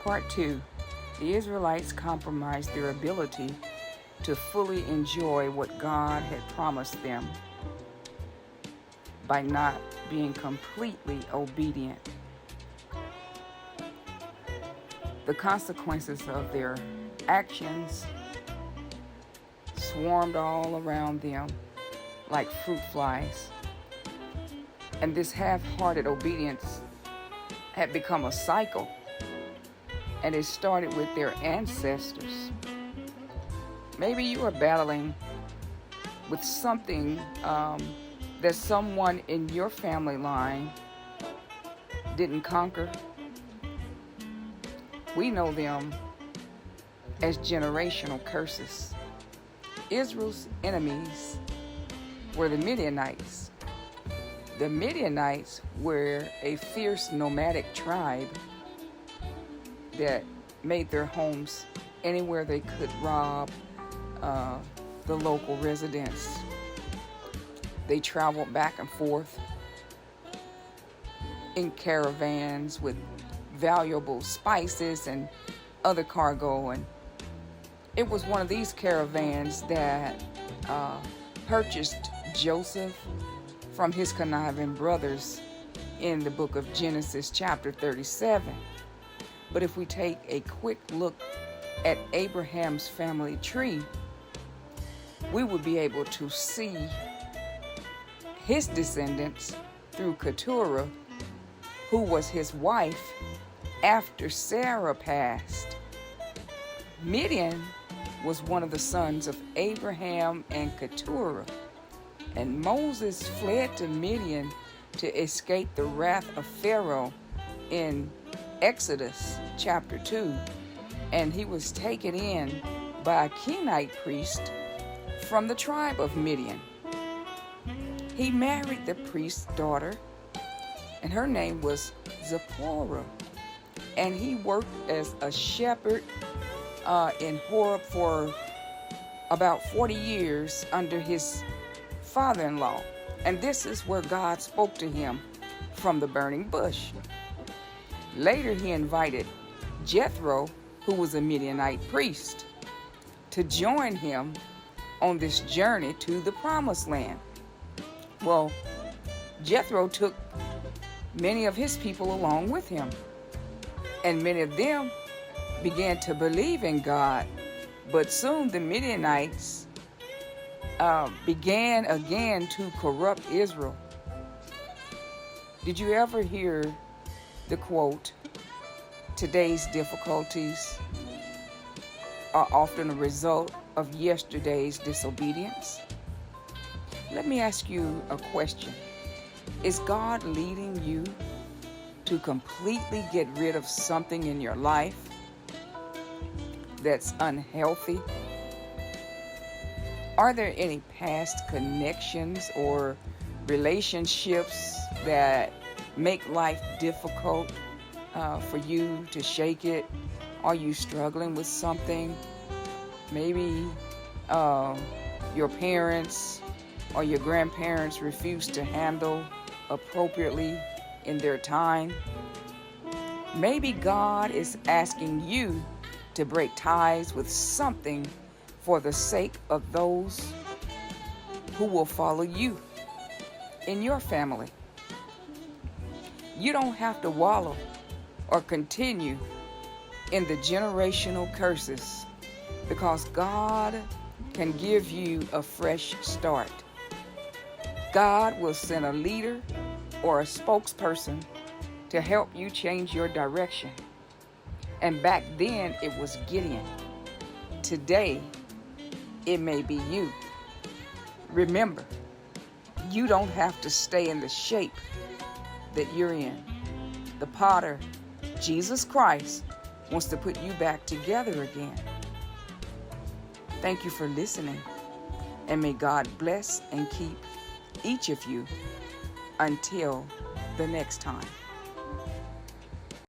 Part 2. The Israelites compromised their ability to fully enjoy what God had promised them by not being completely obedient. The consequences of their actions swarmed all around them like fruit flies. And this half-hearted obedience had become a cycle. And it started with their ancestors. Maybe you are battling with something that someone in your family line didn't conquer. We know them as generational curses. Israel's enemies were the Midianites. The Midianites were a fierce nomadic tribe that made their homes anywhere they could rob the local residents. They traveled back and forth in caravans with valuable spices and other cargo, and it was one of these caravans that purchased Joseph from his conniving brothers in the book of Genesis chapter 37. But if we take a quick look at Abraham's family tree, we would be able to see his descendants through Keturah, who was his wife after Sarah passed. Midian was one of the sons of Abraham and Keturah, and Moses fled to Midian to escape the wrath of Pharaoh in Exodus chapter 2, and he was taken in by a Kenite priest from the tribe of Midian. He married the priest's daughter, and her name was Zipporah, and he worked as a shepherd in Horeb for about 40 years under his father-in-law, and this is where God spoke to him from the burning bush. Later, he invited Jethro, who was a Midianite priest, to join him on this journey to the promised land. Well, Jethro took many of his people along with him, and many of them began to believe in God. But soon the Midianites began again to corrupt Israel. Did you ever hear the quote, "Today's difficulties are often a result of yesterday's disobedience"? Let me ask you a question. Is God leading you to completely get rid of something in your life that's unhealthy? Are there any past connections or relationships that make life difficult for you to shake it? Are you struggling with something? Maybe your parents or your grandparents refuse to handle appropriately in their time. Maybe God is asking you to break ties with something for the sake of those who will follow you in your family. You don't have to wallow or continue in the generational curses, because God can give you a fresh start. God will send a leader or a spokesperson to help you change your direction. And back then it was Gideon. Today it may be you. Remember, you don't have to stay in the shape that you're in. The potter, Jesus Christ, wants to put you back together again. Thank you for listening, and may God bless and keep each of you until the next time.